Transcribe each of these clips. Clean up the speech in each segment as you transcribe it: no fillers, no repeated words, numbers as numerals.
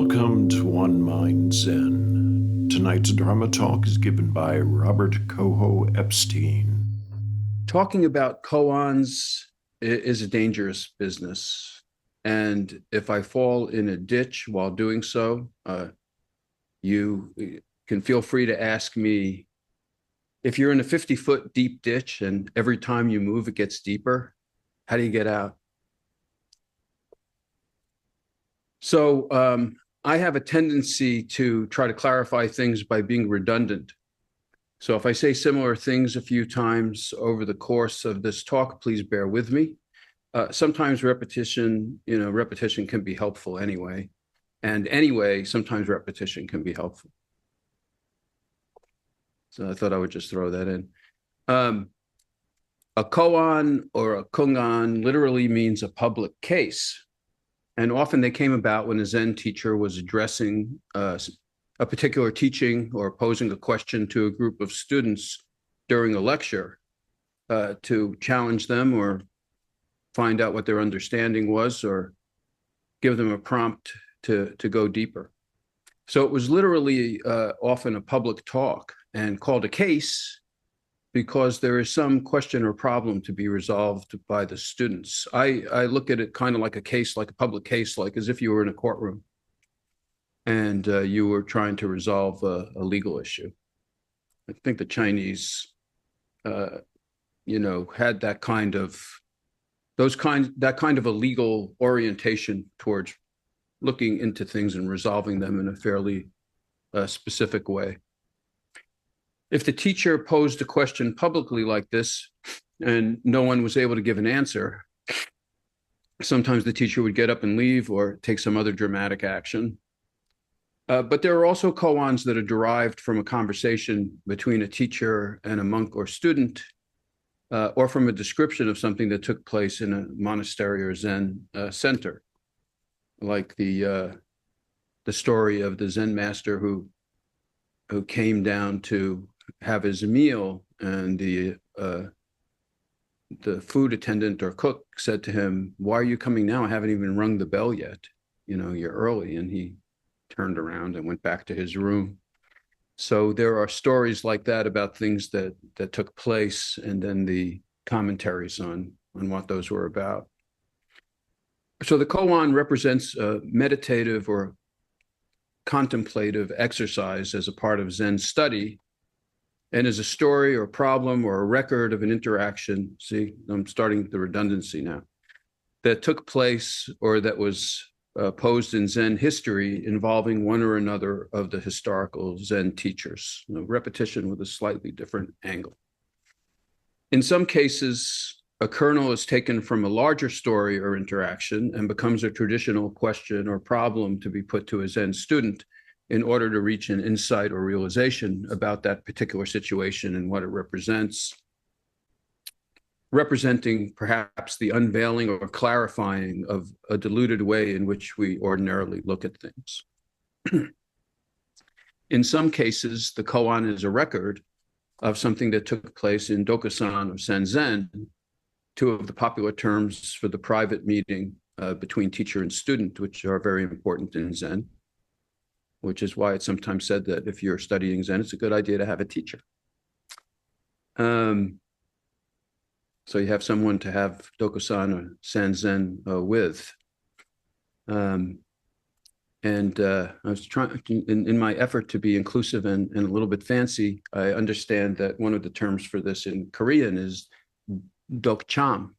Welcome to One Mind Zen. Tonight's Dharma talk is given by Robert Koho Epstein. Talking about koans is a dangerous business. And if I fall in a ditch while doing so, you can feel free to ask me, if you're in a 50-foot deep ditch and every time you move, it gets deeper, how do you get out? So I have a tendency to try to clarify things by being redundant. So if I say similar things a few times over the course of this talk, please bear with me. Sometimes repetition can be helpful anyway. And anyway, sometimes repetition can be helpful. So I thought I would just throw that in. A koan or a kungan literally means a public case. And often they came about when a Zen teacher was addressing a particular teaching or posing a question to a group of students during a lecture to challenge them or find out what their understanding was or give them a prompt to go deeper. So it was literally often a public talk and called a case because there is some question or problem to be resolved by the students. I look at it kind of like a case, like a public case, like as if you were in a courtroom and you were trying to resolve a legal issue. I think the Chinese, had that kind of a legal orientation towards looking into things and resolving them in a fairly specific way. If the teacher posed a question publicly like this and no one was able to give an answer, sometimes the teacher would get up and leave or take some other dramatic action. But there are also koans that are derived from a conversation between a teacher and a monk or student, or from a description of something that took place in a monastery or Zen center, like the story of the Zen master who came down to have his meal, and the food attendant or cook said to him, "Why are you coming now? I haven't even rung the bell yet. You're early." And he turned around and went back to his room. So there are stories like that about things that took place, and then the commentaries on what those were about. So the koan represents a meditative or contemplative exercise as a part of Zen study, and is a story or problem or a record of an interaction. See, I'm starting the redundancy now, that took place or that was posed in Zen history involving one or another of the historical Zen teachers. Repetition with a slightly different angle. In some cases, a kernel is taken from a larger story or interaction and becomes a traditional question or problem to be put to a Zen student in order to reach an insight or realization about that particular situation and what it represents, representing perhaps the unveiling or clarifying of a diluted way in which we ordinarily look at things. In some cases, the koan is a record of something that took place in Dokusan or Senzen, two of the popular terms for the private meeting between teacher and student, which are very important in Zen, which is why it's sometimes said that if you're studying Zen, it's a good idea to have a teacher. So you have someone to have Dokusan or Senzen with. I was trying, in my effort to be inclusive and a little bit fancy, I understand that one of the terms for this in Korean is dokcham.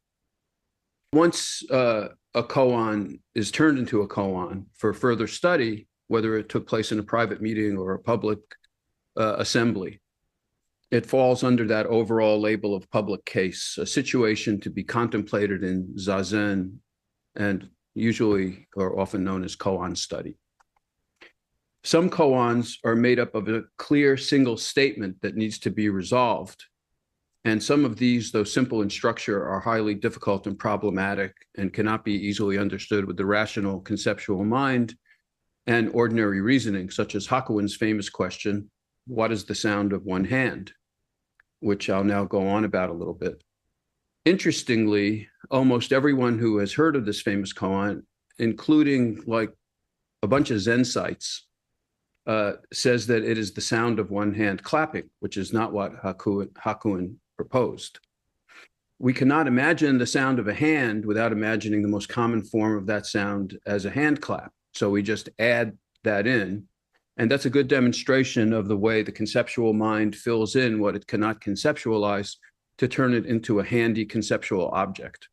Once a koan is turned into a koan for further study, whether it took place in a private meeting or a public assembly, it falls under that overall label of public case, a situation to be contemplated in zazen, and usually or often known as koan study. Some koans are made up of a clear single statement that needs to be resolved. And some of these, though simple in structure, are highly difficult and problematic and cannot be easily understood with the rational conceptual mind and ordinary reasoning, such as Hakuin's famous question, "What is the sound of one hand?" which I'll now go on about a little bit. Interestingly, almost everyone who has heard of this famous koan, including like a bunch of Zen sites, says that it is the sound of one hand clapping, which is not what Hakuin proposed. We cannot imagine the sound of a hand without imagining the most common form of that sound as a hand clap. So we just add that in. And that's a good demonstration of the way the conceptual mind fills in what it cannot conceptualize to turn it into a handy conceptual object.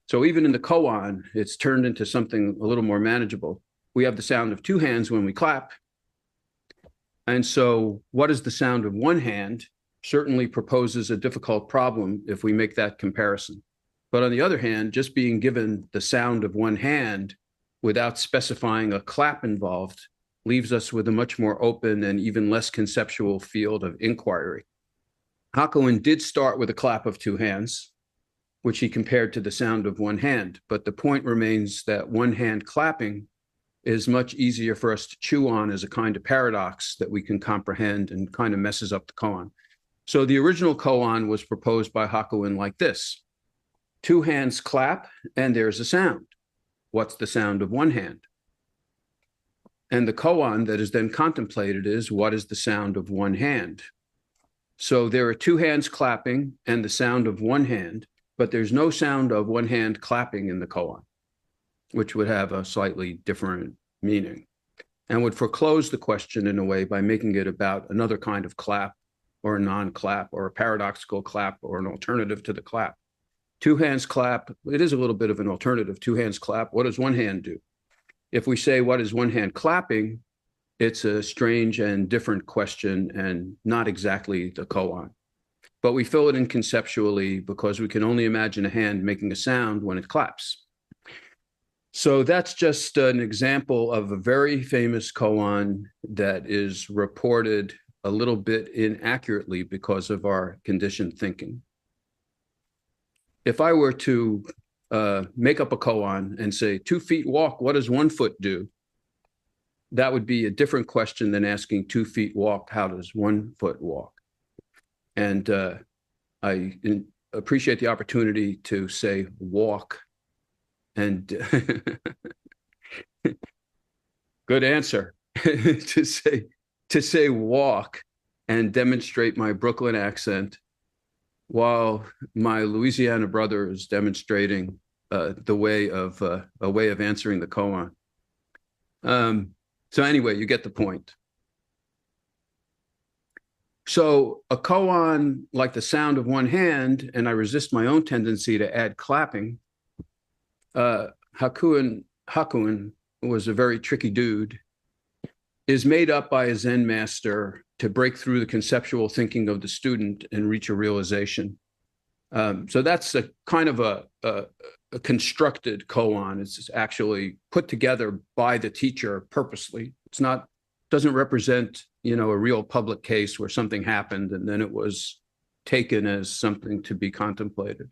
So even in the koan, it's turned into something a little more manageable. We have the sound of two hands when we clap. And so what is the sound of one hand certainly proposes a difficult problem if we make that comparison. But on the other hand, just being given the sound of one hand without specifying a clap involved leaves us with a much more open and even less conceptual field of inquiry. Hakuin did start with a clap of two hands, which he compared to the sound of one hand. But the point remains that one hand clapping is much easier for us to chew on as a kind of paradox that we can comprehend and kind of messes up the koan. So the original koan was proposed by Hakuin like this. Two hands clap and there's a sound. What's the sound of one hand? And the koan that is then contemplated is, what is the sound of one hand? So there are two hands clapping and the sound of one hand, but there's no sound of one hand clapping in the koan, which would have a slightly different meaning and would foreclose the question in a way by making it about another kind of clap or a non-clap or a paradoxical clap or an alternative to the clap. Two hands clap, it is a little bit of an alternative. Two hands clap, what does one hand do? If we say, what is one hand clapping? It's a strange and different question and not exactly the koan. But we fill it in conceptually because we can only imagine a hand making a sound when it claps. So that's just an example of a very famous koan that is reported a little bit inaccurately because of our conditioned thinking. If I were to make up a koan and say, 2 feet walk, what does 1 foot do? That would be a different question than asking 2 feet walk, how does 1 foot walk? And I appreciate the opportunity to say walk and good answer to say walk and demonstrate my Brooklyn accent while my Louisiana brother is demonstrating a way of answering the koan. So anyway, you get the point. So a koan like the sound of one hand, and I resist my own tendency to add clapping. Hakuin was a very tricky dude, is made up by a Zen master to break through the conceptual thinking of the student and reach a realization. So that's a kind of a constructed koan. It's actually put together by the teacher purposely. Doesn't represent, a real public case where something happened and then it was taken as something to be contemplated.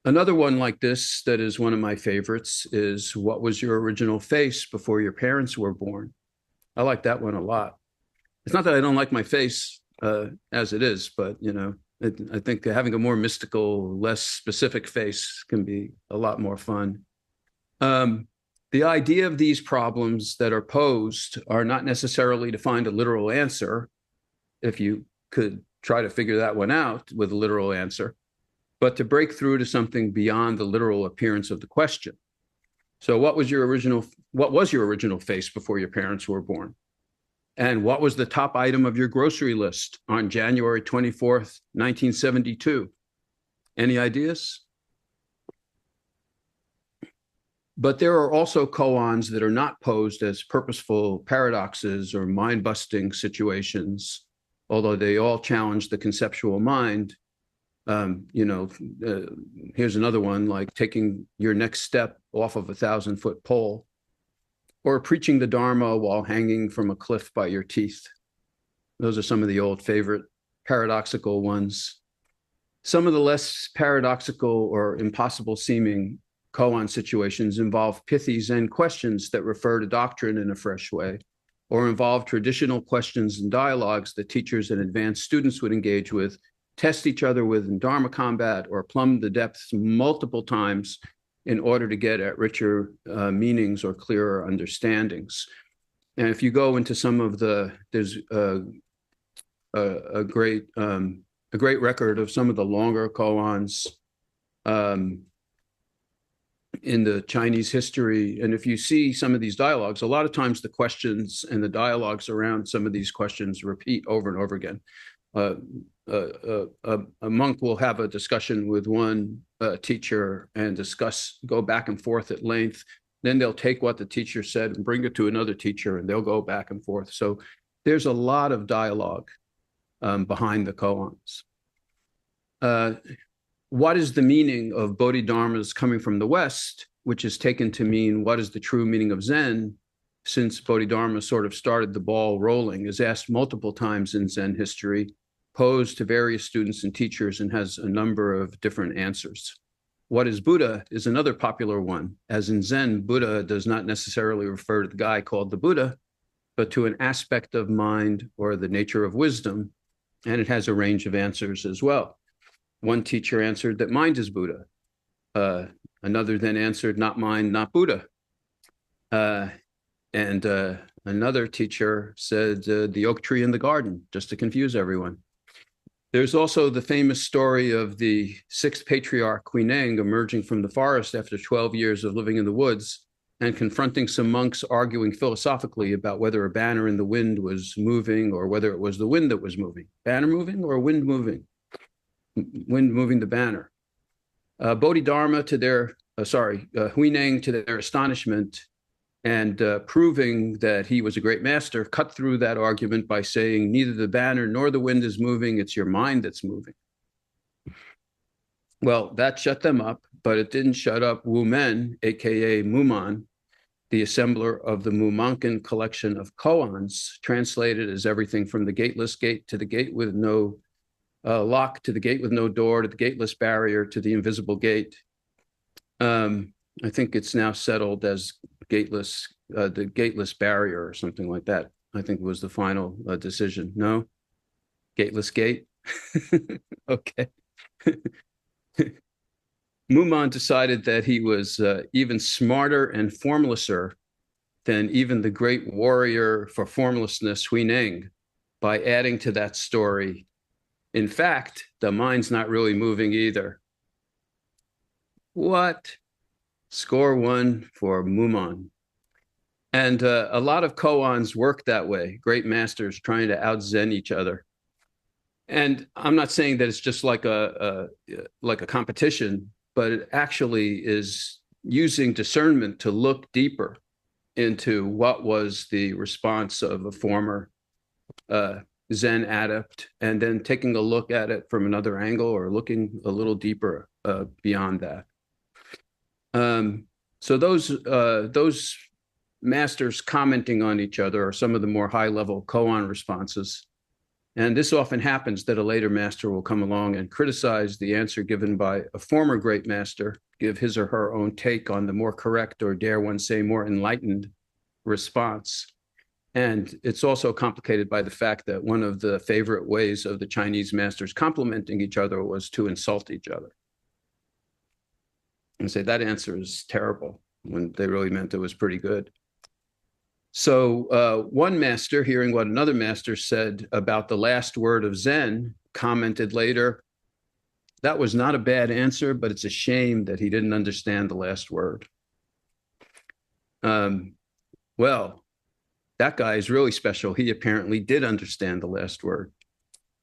Another one like this that is one of my favorites is, what was your original face before your parents were born? I like that one a lot. It's not that I don't like my face as it is, but, I think having a more mystical, less specific face can be a lot more fun. The idea of these problems that are posed are not necessarily to find a literal answer, if you could try to figure that one out with a literal answer, but to break through to something beyond the literal appearance of the question. So what was your original face before your parents were born? And what was the top item of your grocery list on January 24th, 1972? Any ideas? But there are also koans that are not posed as purposeful paradoxes or mind-busting situations, although they all challenge the conceptual mind. Here's another one, like taking your next step off of a 1,000-foot pole, or preaching the Dharma while hanging from a cliff by your teeth. Those are some of the old favorite paradoxical ones. Some of the less paradoxical or impossible seeming koan situations involve pithy Zen questions that refer to doctrine in a fresh way, or involve traditional questions and dialogues that teachers and advanced students would engage with, test each other with in Dharma combat, or plumb the depths multiple times in order to get at richer meanings or clearer understandings. And if you go into some of there's a great record of some of the longer koans in the Chinese history. And if you see some of these dialogues, a lot of times the questions and the dialogues around some of these questions repeat over and over again. A monk will have a discussion with one teacher and go back and forth at length. Then they'll take what the teacher said and bring it to another teacher, and they'll go back and forth. So there's a lot of dialogue behind the koans. What is the meaning of Bodhidharmas coming from the West, which is taken to mean what is the true meaning of Zen, since Bodhidharma sort of started the ball rolling, is asked multiple times in Zen history, posed to various students and teachers, and has a number of different answers. What is Buddha is another popular one. As in Zen, Buddha does not necessarily refer to the guy called the Buddha, but to an aspect of mind or the nature of wisdom, and it has a range of answers as well. One teacher answered that mind is Buddha. Another then answered, not mind, not Buddha. And another teacher said, the oak tree in the garden, just to confuse everyone. There's also the famous story of the sixth patriarch, Huineng, emerging from the forest after 12 years of living in the woods and confronting some monks arguing philosophically about whether a banner in the wind was moving or whether it was the wind that was moving. Banner moving or wind moving? Wind moving the banner. Bodhidharma Huineng, to their astonishment and proving that he was a great master, cut through that argument by saying, neither the banner nor the wind is moving, it's your mind that's moving. Well, that shut them up, but it didn't shut up Wu Men, aka Muman, the assembler of the Mumonkan collection of koans, translated as everything from the gateless gate to the gate with no lock, to the gate with no door, to the gateless barrier, to the invisible gate. I think it's now settled as the gateless barrier or something like that. I think it was the final decision. No? Gateless gate? Okay. Muman decided that he was even smarter and formlesser than even the great warrior for formlessness, Huineng, by adding to that story, in fact, the mind's not really moving either. What? Score one for Muman. And a lot of koans work that way, great masters trying to out-zen each other. And I'm not saying that it's just like a competition, but it actually is using discernment to look deeper into what was the response of a former Zen adept, and then taking a look at it from another angle or looking a little deeper beyond that. So those masters commenting on each other are some of the more high-level koan responses. And this often happens that a later master will come along and criticize the answer given by a former great master, give his or her own take on the more correct, or dare one say more enlightened response. And it's also complicated by the fact that one of the favorite ways of the Chinese masters complimenting each other was to insult each other and say that answer is terrible when they really meant it was pretty good. So one master, hearing what another master said about the last word of Zen, commented later, that was not a bad answer, but it's a shame that he didn't understand the last word. Well, that guy is really special. He apparently did understand the last word.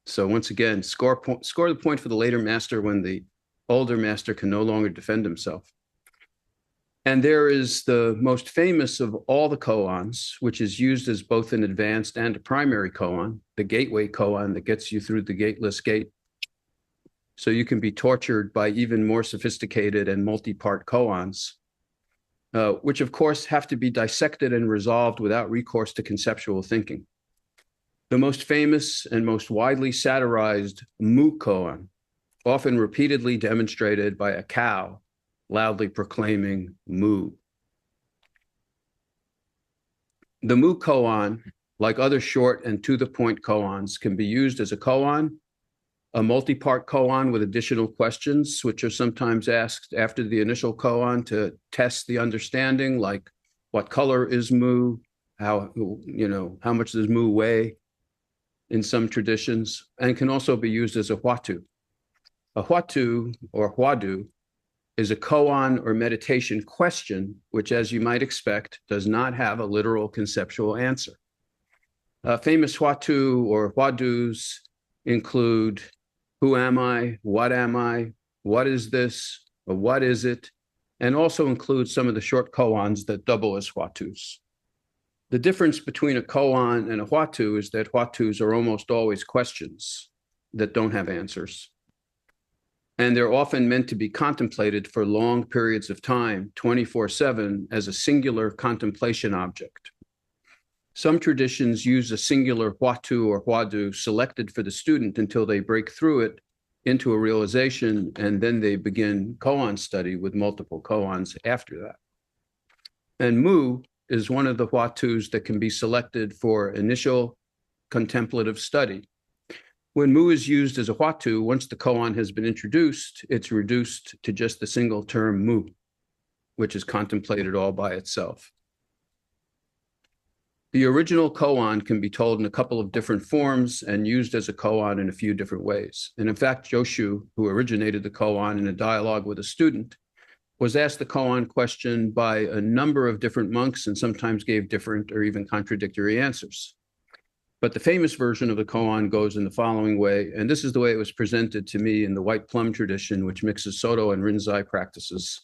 So once again, score the point for the later master when the older master can no longer defend himself. And there is the most famous of all the koans, which is used as both an advanced and a primary koan, the gateway koan that gets you through the gateless gate. So you can be tortured by even more sophisticated and multi-part koans, which of course have to be dissected and resolved without recourse to conceptual thinking. The most famous and most widely satirized Mu koan, often repeatedly demonstrated by a cow loudly proclaiming Mu. The Mu koan, like other short and to-the-point koans, can be used as a koan a multi-part koan with additional questions, which are sometimes asked after the initial koan to test the understanding, like what color is mu, how much does mu weigh in some traditions, and can also be used as a huatu. A huatu or huadu is a koan or meditation question, which, as you might expect, does not have a literal conceptual answer. Famous huatu or huadus include who am I, what is this, or what is it, and also include some of the short koans that double as huatus. The difference between a koan and a huatu is that huatus are almost always questions that don't have answers. And they're often meant to be contemplated for long periods of time, 24/7, as a singular contemplation object. Some traditions use a singular huatu or huadu selected for the student until they break through it into a realization, and then they begin koan study with multiple koans after that. And mu is one of the huatus that can be selected for initial contemplative study. When mu is used as a huatu, once the koan has been introduced, it's reduced to just the single term mu, which is contemplated all by itself. The original koan can be told in a couple of different forms and used as a koan in a few different ways. And in fact, Joshu, who originated the koan in a dialogue with a student, was asked the koan question by a number of different monks and sometimes gave different or even contradictory answers. But the famous version of the koan goes in the following way, and this is the way it was presented to me in the white plum tradition, which mixes Soto and Rinzai practices.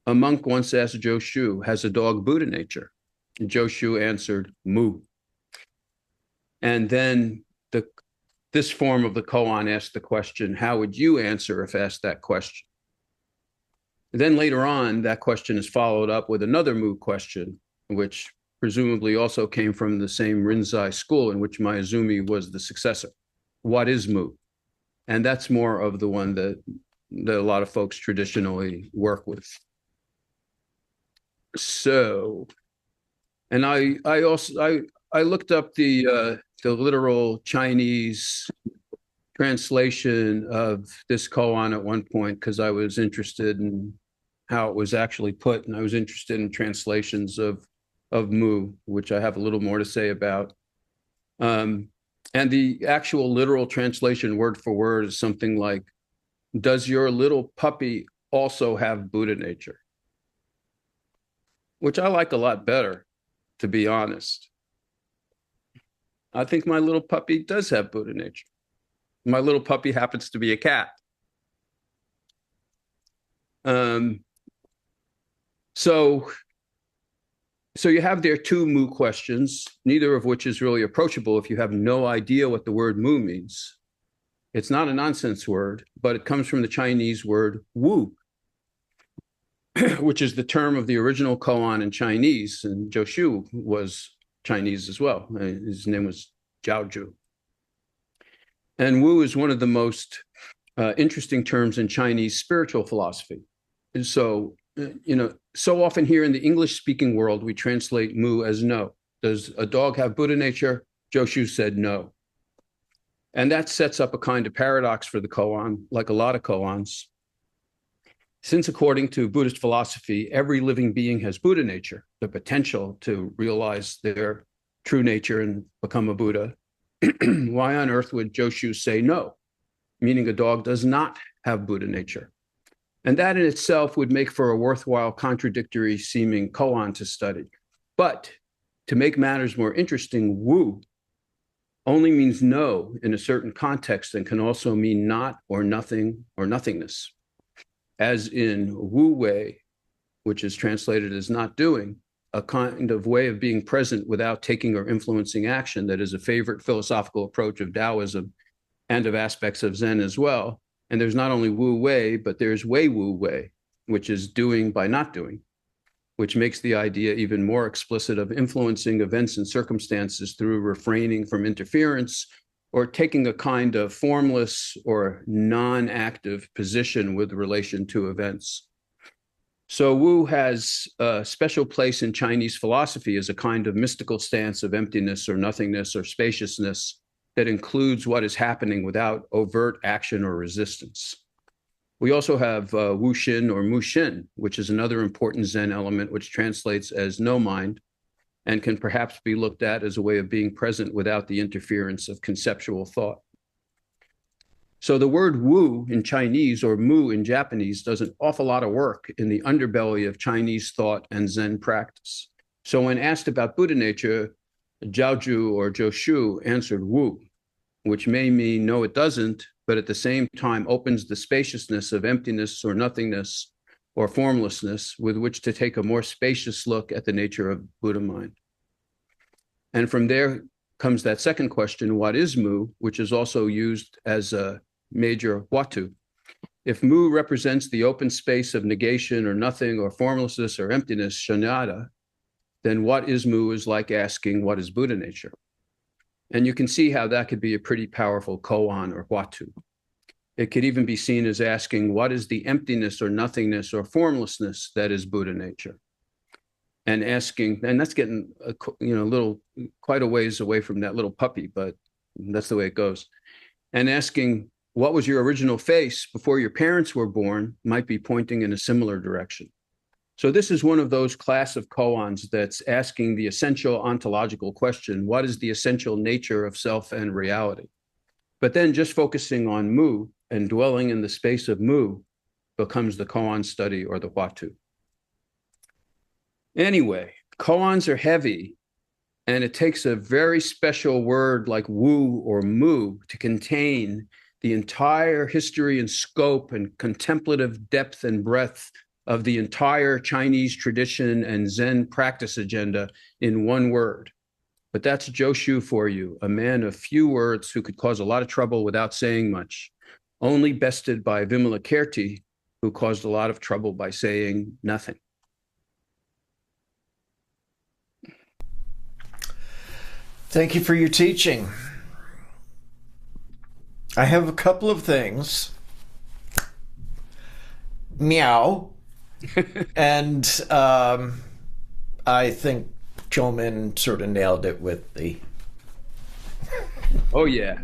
A monk once asked Joshu, has a dog Buddha nature? And Joshu answered, mu. And then this form of the koan asked the question, how would you answer if asked that question? And then later on, that question is followed up with another mu question, which presumably also came from the same Rinzai school in which Mayazumi was the successor. What is mu? And that's more of the one that a lot of folks traditionally work with. So, and I looked up the literal Chinese translation of this koan at one point because I was interested in how it was actually put, and I was interested in translations of mu, which I have a little more to say about. And the actual literal translation word for word is something like, does your little puppy also have Buddha nature? Which I like a lot better, to be honest. I think my little puppy does have Buddha nature. My little puppy happens to be a cat. So you have there two mu questions, neither of which is really approachable if you have no idea what the word mu means. It's not a nonsense word, but it comes from the Chinese word wu, which is the term of the original koan in Chinese, and Joshu was Chinese as well. His name was Jiaozhu. And wu is one of the most interesting terms in Chinese spiritual philosophy. And so, so often here in the English-speaking world, we translate mu as no. Does a dog have Buddha nature? Joshu said no. And that sets up a kind of paradox for the koan, like a lot of koans. Since according to Buddhist philosophy, every living being has Buddha nature, the potential to realize their true nature and become a Buddha, why on earth would Joshu say no, meaning a dog does not have Buddha nature? And that in itself would make for a worthwhile contradictory seeming koan to study. But to make matters more interesting, wu only means no in a certain context and can also mean not or nothing or nothingness. As in wu wei, which is translated as not doing, a kind of way of being present without taking or influencing action that is a favorite philosophical approach of Taoism and of aspects of Zen as well. And there's not only wu wei, but there's wei wu wei, which is doing by not doing, which makes the idea even more explicit of influencing events and circumstances through refraining from interference or taking a kind of formless or non-active position with relation to events. So wu has a special place in Chinese philosophy as a kind of mystical stance of emptiness or nothingness or spaciousness, that includes what is happening without overt action or resistance. We also have Wushin or Mushin, which is another important Zen element, which translates as no mind and can perhaps be looked at as a way of being present without the interference of conceptual thought. So the word Wu in Chinese or Mu in Japanese does an awful lot of work in the underbelly of Chinese thought and Zen practice. So when asked about Buddha nature, Zhaozhu or Zhou answered Wu, which may mean no, it doesn't, but at the same time opens the spaciousness of emptiness or nothingness or formlessness with which to take a more spacious look at the nature of Buddha mind. And from there comes that second question, what is Mu, which is also used as a major Watu. If Mu represents the open space of negation or nothing or formlessness or emptiness, shunyata, then what is Mu is like asking, what is Buddha nature? And you can see how that could be a pretty powerful koan or Watu. It could even be seen as asking, what is the emptiness or nothingness or formlessness that is Buddha nature? And asking, and that's getting quite a ways away from that little puppy, but that's the way it goes. And asking, what was your original face before your parents were born might be pointing in a similar direction. So this is one of those class of koans that's asking the essential ontological question, what is the essential nature of self and reality? But then just focusing on Mu and dwelling in the space of Mu becomes the koan study or the Watu. Anyway, koans are heavy, and it takes a very special word like Wu or Mu to contain the entire history and scope and contemplative depth and breadth of the entire Chinese tradition and Zen practice agenda in one word. But that's Joshu for you, a man of few words who could cause a lot of trouble without saying much, only bested by Vimalakirti, who caused a lot of trouble by saying nothing. Thank you for your teaching. I have a couple of things. Meow. And I think Chomin sort of nailed it with the... Oh, yeah.